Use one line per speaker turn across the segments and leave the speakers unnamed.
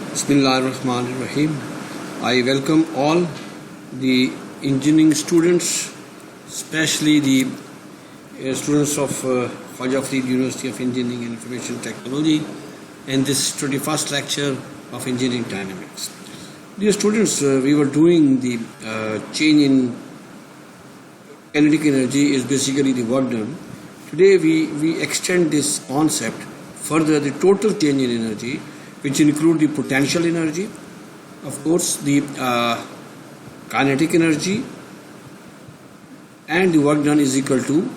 Bismillahirrahmanirrahim. I welcome all the engineering students, especially the students of Khwaja Farid University of Engineering and Information Technology, and this 21st lecture of Engineering Dynamics. Dear students, we were doing the change in kinetic energy is basically the work done. Today we extend this concept further, the total change in energy, which include the potential energy, of course the kinetic energy, and the work done is equal to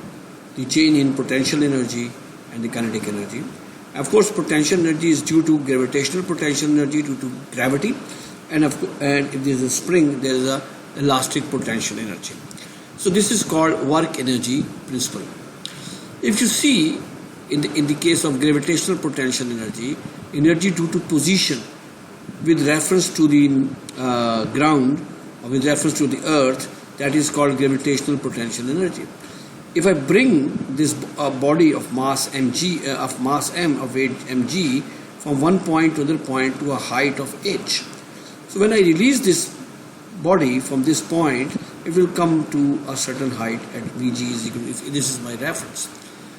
the change in potential energy and the kinetic energy. Of course, potential energy is due to gravitational potential energy due to gravity, and if there is a spring, there is a elastic potential energy. So this is called work energy principle. If you see in the case of gravitational potential energy due to position with reference to the ground or with reference to the earth, that is called gravitational potential energy. If I bring this body of mass mg of mass m of weight mg from one point to another point to a height of h, so when I release this body from this point, it will come to a certain height at Vg is equal to, if this is my reference.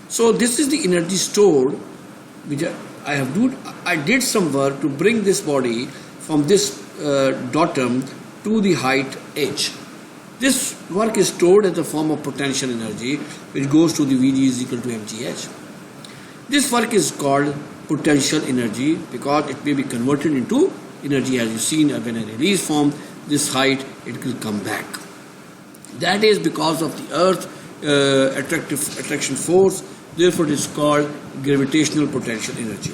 So this is the energy stored, which I did some work to bring this body from this datum to the height h. This work is stored as a form of potential energy, which goes to the Vg is equal to mgh. This work is called potential energy because it may be converted into energy, as you've seen. When I release from this height, it will come back. That is because of the earth attraction force. Therefore, it is called gravitational potential energy.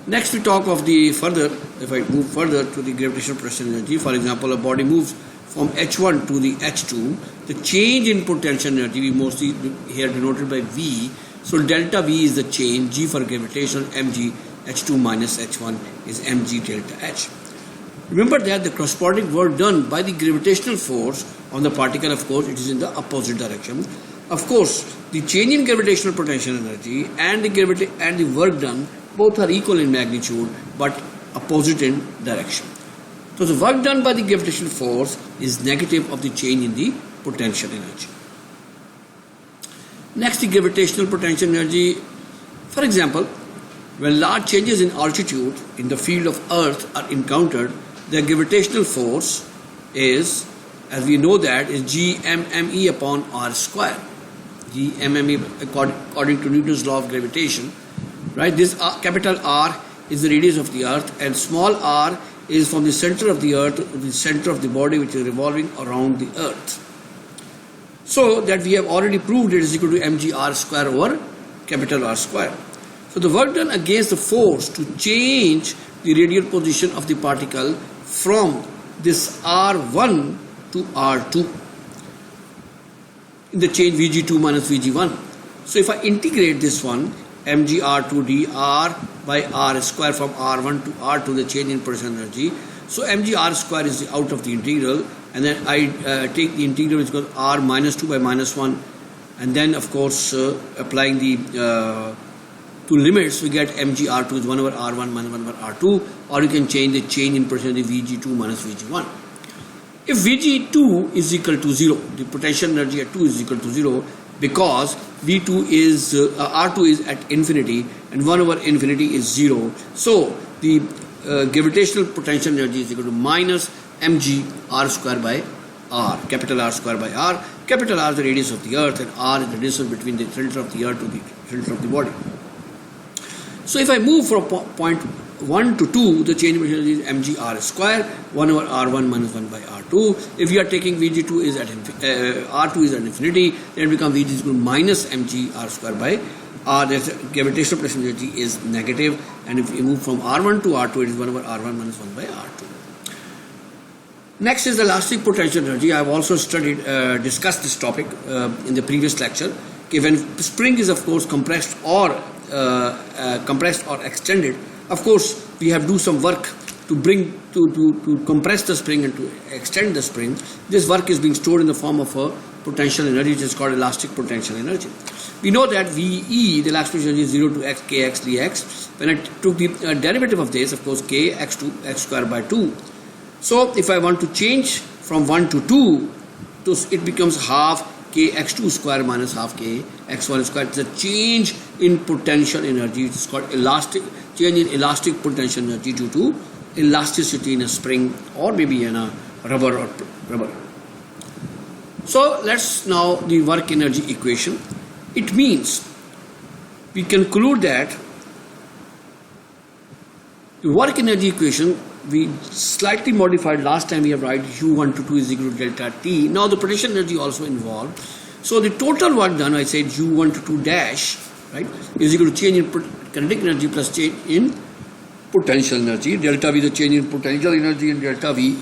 Next, we talk of the further. If I move further to the gravitational potential energy, for example, a body moves from H1 to the H2. The change in potential energy, we mostly here denoted by V. So delta V is the change. G for gravitational, mg H2 minus H1 is mg delta H. Remember that the corresponding work done by the gravitational force on the particle, of course, it is in the opposite direction. Of course, the change in gravitational potential energy and the work done both are equal in magnitude but opposite in direction. So the work done by the gravitational force is negative of the change in the potential energy. Next, the gravitational potential energy. For example, when large changes in altitude in the field of Earth are encountered, the gravitational force is, as we know that, is gmme upon r square. Gmme according to Newton's law of gravitation, right? This capital R is the radius of the earth, and small r is from the center of the earth to the center of the body, which is revolving around the earth. So that we have already proved it is equal to mg r square over capital R square. So the work done against the force to change the radial position of the particle from this R1 to R2 in the change Vg2 minus Vg1. So if I integrate this one, mg R2 dr by r square from R1 to R2, the change in potential energy. So mg r square is out of the integral, and then I take the integral, which goes r minus 2 by minus 1, and then of course applying the two limits, we get mg R2 is 1 over R1 minus 1 over R2, or you can change the change in potential energy Vg2 minus Vg1. If Vg2 is equal to 0, the potential energy at 2 is equal to 0, because V2 is R2 is at infinity and 1 over infinity is 0. So the gravitational potential energy is equal to minus mg r square by r, capital R square by r. Capital R is the radius of the earth, and r is the distance between the center of the earth to the center of the body. So if I move from point 1 to 2, the change in potential energy is mg r square, 1 over r1 minus 1 by r2. If we are taking Vg2 is at r2 is at infinity, then it becomes Vg is equal to minus mg r square by r. The gravitational potential energy is negative, and if we move from r1 to r2, it is 1 over r1 minus 1 by r2. Next is the elastic potential energy. I have also discussed this topic in the previous lecture. Okay, when spring is of course compressed or extended, of course we have to do some work to compress the spring and to extend the spring. This work is being stored in the form of a potential energy, which is called elastic potential energy. We know that VE, the elastic potential energy, is 0 to x kx dx. When I took the derivative of this, of course, k x to x square by 2. So if I want to change from 1 to 2, it becomes half kx2 square minus half kx1 square. It's a change in potential energy. It's called change in elastic potential energy due to elasticity in a spring or maybe in a rubber. So let's now the work energy equation. It means we conclude that the work energy equation we slightly modified. Last time we have write U1 to 2 is equal to delta T. Now the potential energy also involved. So the total work done, I said U1 to 2 dash, right, is equal to change in kinetic energy plus change in potential energy. Delta V is the change in potential energy and delta V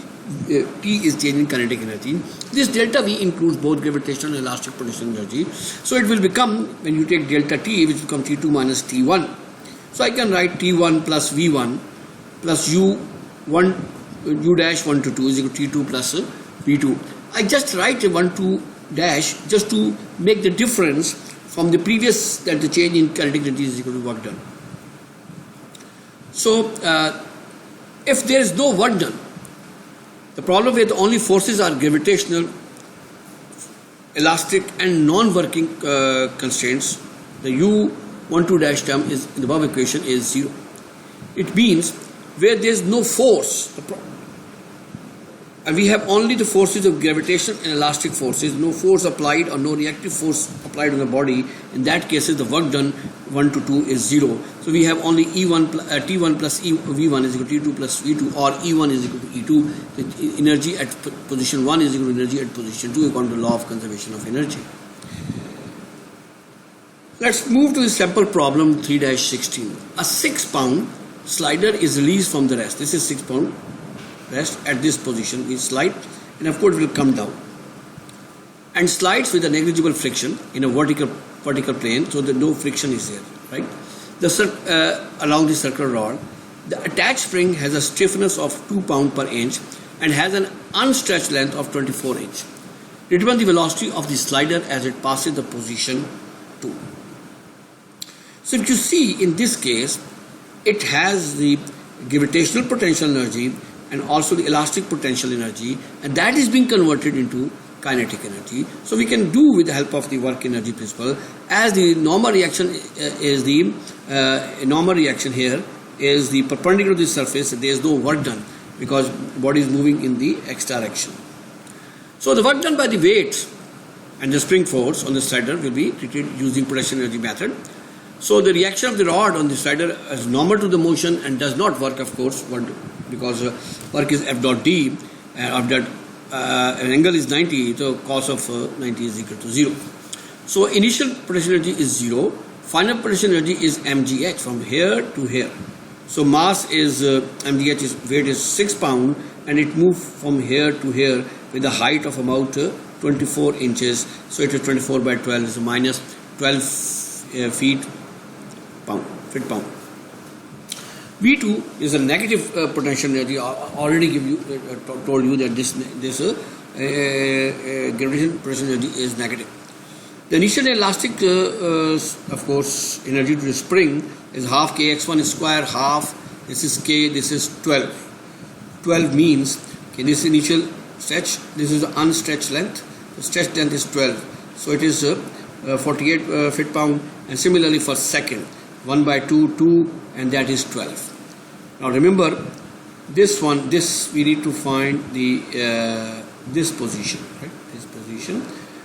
T is change in kinetic energy. This delta V includes both gravitational and elastic potential energy. So it will become, when you take delta T, which will become T2 minus T1. So I can write T1 plus V1 plus U dash 1 to 2 is equal to T2 plus V2. I just write a 1 2 dash just to make the difference from the previous, that the change in kinetic energy is equal to work done. So if there is no work done, the problem with only forces are gravitational, elastic and non-working constraints. The U12 dash term is in the above equation is 0. It means where there is no force, and we have only the forces of gravitation and elastic forces, no force applied or no reactive force applied on the body. In that case, the work done 1 to 2 is 0. So we have only T1 plus V1 is equal to T2 plus V2, or E1 is equal to E2. The energy at position 1 is equal to energy at position 2 according to the law of conservation of energy. Let's move to the sample problem 3-16. A 6-pound slider is released from the rest. This is 6 pound rest at this position. We slide and of course it will come down and slides with a negligible friction in a vertical plane, so that no friction is there, right? Along the circular rod, the attached spring has a stiffness of 2 pounds per inch and has an unstretched length of 24 inch. Determine the velocity of the slider as it passes the position 2. So if you see in this case, it has the gravitational potential energy and also the elastic potential energy, and that is being converted into kinetic energy. So we can do with the help of the work energy principle, as the normal reaction is the normal reaction here is the perpendicular to the surface. There is no work done because body is moving in the x direction. So the work done by the weight and the spring force on the slider will be treated using potential energy method. So the reaction of the rod on the slider is normal to the motion and does not work, of course, because work is F dot D, of that an angle is 90, so cos of 90 is equal to 0. So initial potential energy is 0, final potential energy is mgh from here to here. So mass is mgh is weight is 6 pounds and it moved from here to here with a height of about 24 inches. So it is 24 by 12 is minus 12 feet pound. V2 is a negative potential energy. I already told you that this gravitational potential energy is negative. The initial elastic, of course, energy to the spring is half kx1 square, half, this is k, this is 12. 12 means, okay, this initial stretch, this is the unstretched length, the stretched length is 12. So it is 48 feet pound, and similarly for second, 1 by 2, 2, and that is 12. Now remember, this one, this we need to find the this position, right? This position,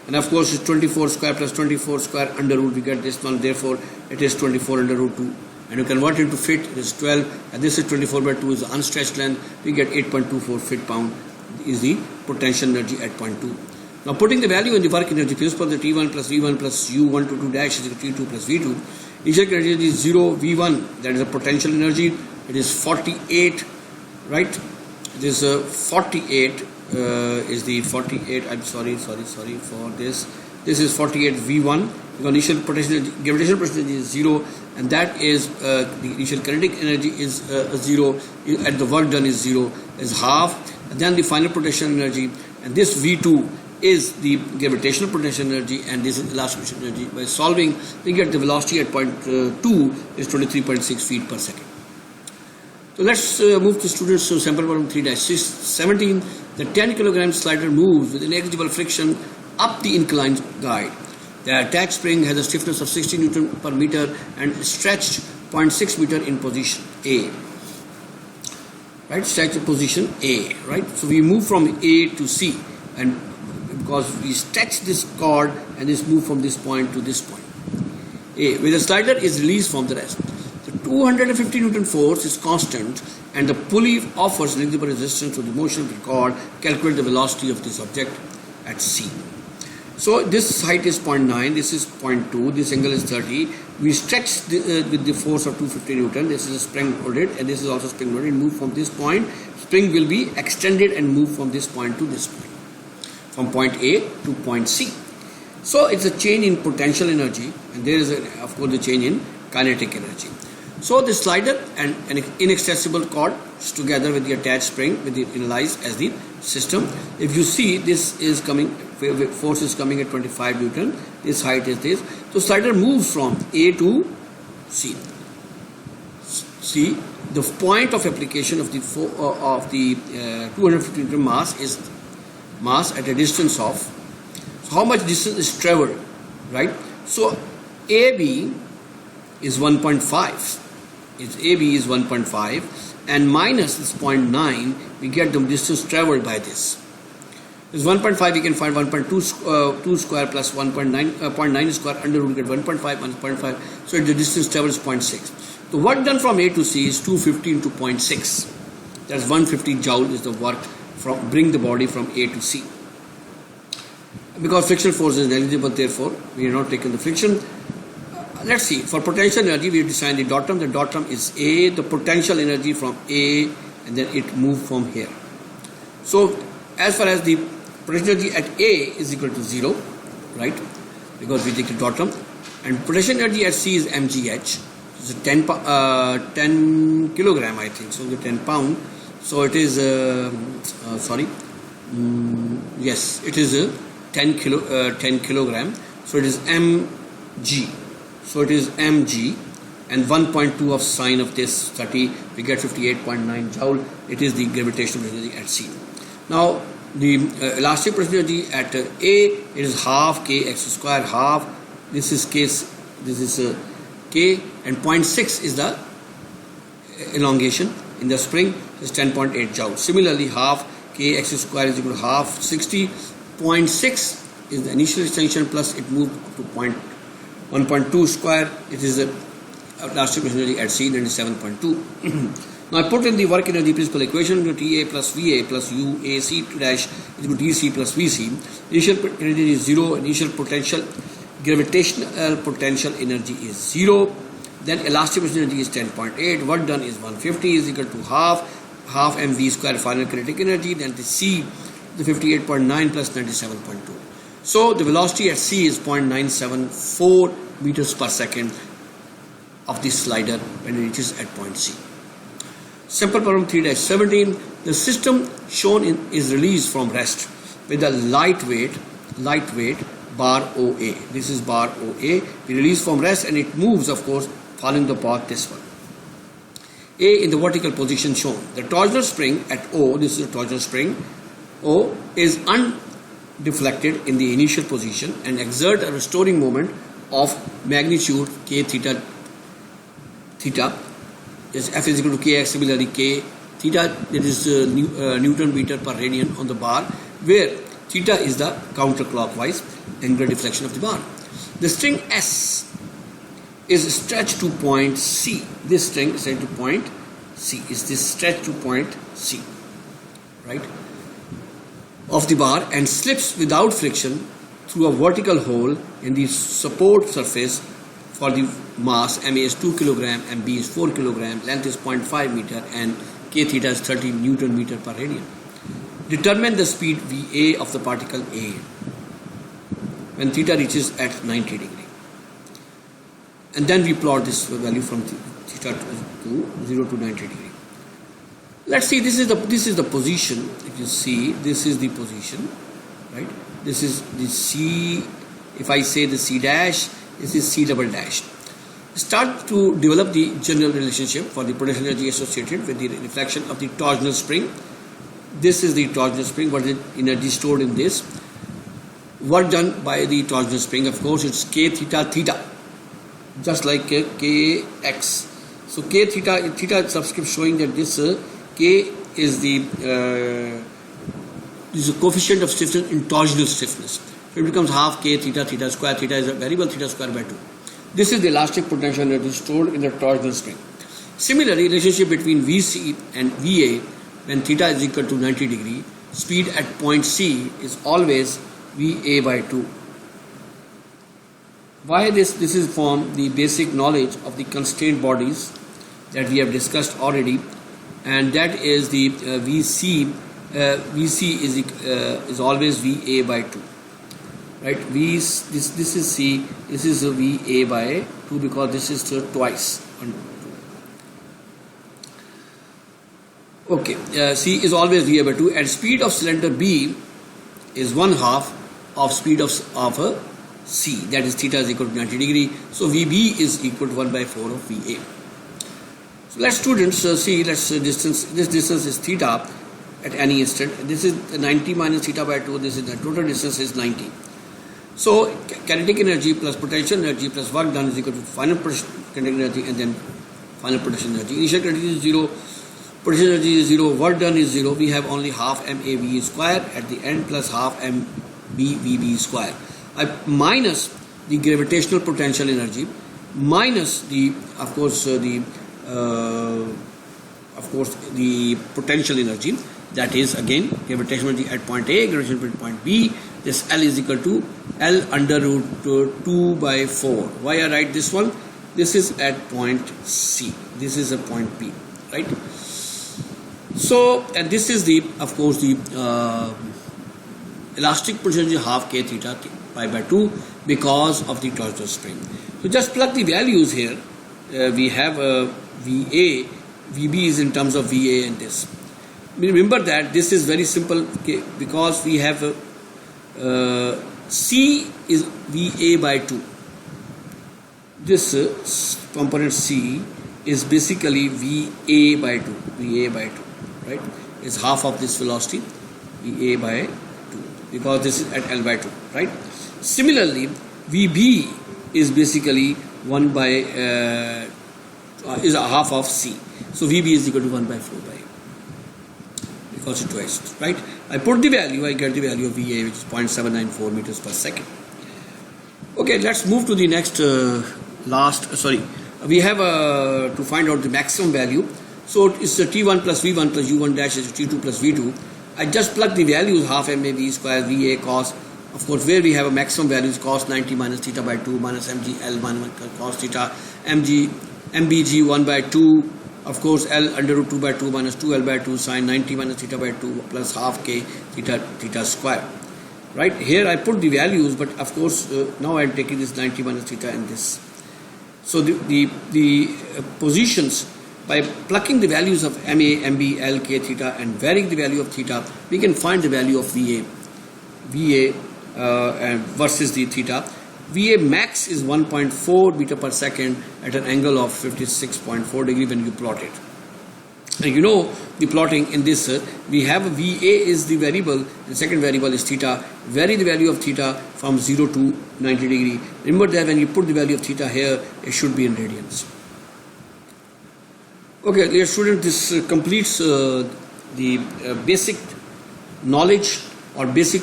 and of course it's 24 square plus 24 square under root. We get this one, therefore it is 24 under root 2. And you convert it to feet. It is 12, and this is 24 by 2 is the unstretched length. We get 8.24 feet pound is the potential energy at point 2. Now putting the value in the work energy principle, the T1 plus V1 plus U1 to 2 dash is equal to T2 plus V2. Initial energy is 0 V1, that is a potential energy. It is 48, right? This 48 is the 48. I'm sorry for this. This is 48 V1. The initial potential energy, gravitational potential energy is 0, and that is the initial kinetic energy is 0. At the work done is 0, is half. And then the final potential energy, and this V2 is the gravitational potential energy and this is elastic potential energy. By solving, we get the velocity at point 2 is 23.6 feet per second. So let's move to students to sample problem 3-17. The 10 kilogram slider moves with negligible friction up the inclined guide. The attached spring has a stiffness of 60 Newton per meter and stretched 0.6 meter in position A. Right, stretch position A. Right, so we move from A to C, and because we stretch this cord and this move from this point to this point. A, where the slider is released from the rest. The 250 Newton force is constant and the pulley offers negligible resistance to the motion of the cord. Calculate the velocity of this object at C. So this height is 0.9, this is 0.2, this angle is 30. We stretch with the force of 250 Newton. This is a spring loaded and this is also spring loaded. Move from this point. Spring will be extended and move from this point to this point. From point A to point C. So it's a change in potential energy and there is of course the change in kinetic energy. So the slider and an inaccessible cord together with the attached spring with the analyzed as the system. If you see, this is coming, force is coming at 25 Newton, this height is this. So slider moves from A to C. See, the point of application of the 250 Newton mass is mass at a distance of, so how much distance is traveled, right? So AB is 1.5. AB is 1.5 and minus this 0.9, we get the distance traveled by this. This 1.5 we can find 1.2 square plus 0.9 square under root, get 1.5 minus 0.5. So the distance traveled is 0.6. The work done from A to C is 250 into 0.6. That's 150 joule is the work from bring the body from A to C. Because frictional force is negligible, therefore we are not taking the friction. Let's see, for potential energy we have designed the dot term. The dot term is A, the potential energy from A, and then it moved from here. So as far as the potential energy at A is equal to 0, right, because we take the dot term, and potential energy at C is mgh. It's a 10 kilogram, I think, so the 10 pound. So it is yes, it is 10 kilogram. So it is mg. So it is mg, and 1.2 of sine of this 30, we get 58.9 joule. It is the gravitational energy at C. Now the elastic potential energy at A, it is half kx square, half, this is k, and 0.6 is the elongation in the spring, is 10.8 joule. Similarly, half kx square is equal to half 60. 0.6 is the initial extension plus it moved up to 1.2 square. It is the elastic energy at C, 97.2. Now I put in the work energy principal equation to TA plus VA plus UAC dash is equal to DC plus VC. Initial energy is 0. Initial potential, gravitational potential energy is 0. Then elastic energy is 10.8. Work done is 150 is equal to half mv square final kinetic energy. Then the C, the 58.9 plus 97.2. So the velocity at C is 0.974 meters per second of the slider when it reaches at point C. Simple problem 3-17. The system shown is released from rest with a lightweight bar OA. This is bar OA. We release from rest and it moves, of course, following the path this one. A in the vertical position shown. The torsional spring at O, this is a torsional spring, O is undeflected in the initial position and exert a restoring moment of magnitude k theta is F is equal to kx. Similarly, k theta, that is Newton meter per radian on the bar, where theta is the counterclockwise angular deflection of the bar. The string S is stretched to point C. This string is stretched to point C. Is this stretched to point C, right, of the bar and slips without friction through a vertical hole in the support surface for the mass. MA is 2 kg, MB is 4 kg, length is 0.5 meter and K theta is 30 Newton meter per radian. Determine the speed VA of the particle A when theta reaches at 90 degree. And then we plot this value from theta to 0 to 90 degree. Let's see, this is the position. If you see, this is the position, right? This is the C. If I say the C dash, this is C double dash. Start to develop the general relationship for the potential energy associated with the reflection of the torsional spring. This is the torsional spring. What is the energy stored in this? Work done by the torsional spring, of course, it's K theta theta, just like Kx. So K theta subscript showing that this K is the coefficient of stiffness in torsional stiffness. So it becomes half K theta theta square. Theta is a variable, theta square by 2. This is the elastic potential energy stored in the torsional spring. Similarly, relationship between Vc and Va when theta is equal to 90 degree, speed at point C is always Va by 2. Why this? This is from the basic knowledge of the constrained bodies that we have discussed already, and that is the Vc. Vc is always Va by 2. Right? This is C. This is Va by 2 because this is twice. Okay. C is always Va by 2, and speed of cylinder B is 1/2 of speed of C, that is theta is equal to 90 degree. So Vb is equal to 1/4 of Va. So let students see, this distance is theta at any instant. This is 90 minus theta by 2. This is the total distance is 90. So kinetic energy plus potential energy plus work done is equal to final kinetic energy and then final potential energy. Initial kinetic energy is 0, potential energy is 0, work done is 0. We have only half MAV square at the end plus half MBVB square. I minus the gravitational potential energy minus the potential energy, that is again gravitational energy at point A, gravitational energy at point B. This L is equal to L under root 2/4. Why I write this one? This is at point C. This is a point B, right? So, and this is the elastic potential energy half K theta pi by 2 because of the torsional spring. So just plug the values here. We have VA, VB is in terms of VA and this. Remember that this is very simple because we have C is VA by 2. This component C is basically VA by 2. VA by 2, right? Is half of this velocity, VA by 2, because this is at L by 2, right? Similarly, VB is basically is a half of C. So VB is equal to 1/4 by because it twice, right? I put the value, I get the value of VA, which is 0.794 meters per second. Okay, let's move to the next we have to find out the maximum value. So it's the T1 plus V1 plus U1 dash is T2 plus V2. I just plug the values half MAV square VA cos, of course, where we have a maximum value is cos 90 minus theta by 2 minus MGL minus cos theta, MBG 1/2, of course L under root 2/2 minus 2L by 2 sine 90 minus theta by 2 plus half K theta square. Right, here I put the values, but of course now I am taking this 90 minus theta and this. So the positions, by plucking the values of MA, MB, L, K, theta and varying the value of theta, we can find the value of VA versus the theta. VA max is 1.4 meter per second at an angle of 56.4 degree when you plot it. And you know the plotting in this, we have VA is the variable, the second variable is theta. Vary the value of theta from 0 to 90 degree. Remember that when you put the value of theta here, it should be in radians. Okay, dear student, this completes the basic knowledge or basic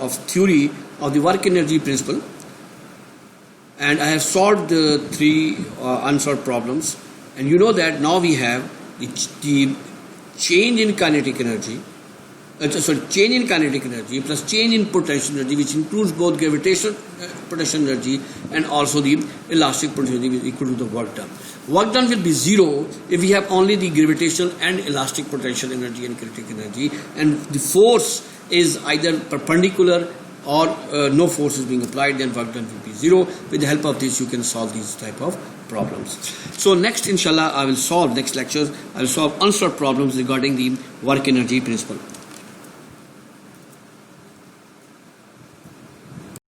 of theory of the work energy principle. And I have solved the 3 unsolved problems. And you know that now we have the change in kinetic energy, change in kinetic energy plus change in potential energy, which includes both gravitational potential energy and also the elastic potential energy equal to the work done. Work done will be 0 if we have only the gravitational and elastic potential energy and kinetic energy, and the force is either perpendicular or no force is being applied, then work done will be 0. With the help of this, you can solve these type of problems. So next, inshallah, next lecture, I will solve unsolved problems regarding the work energy principle.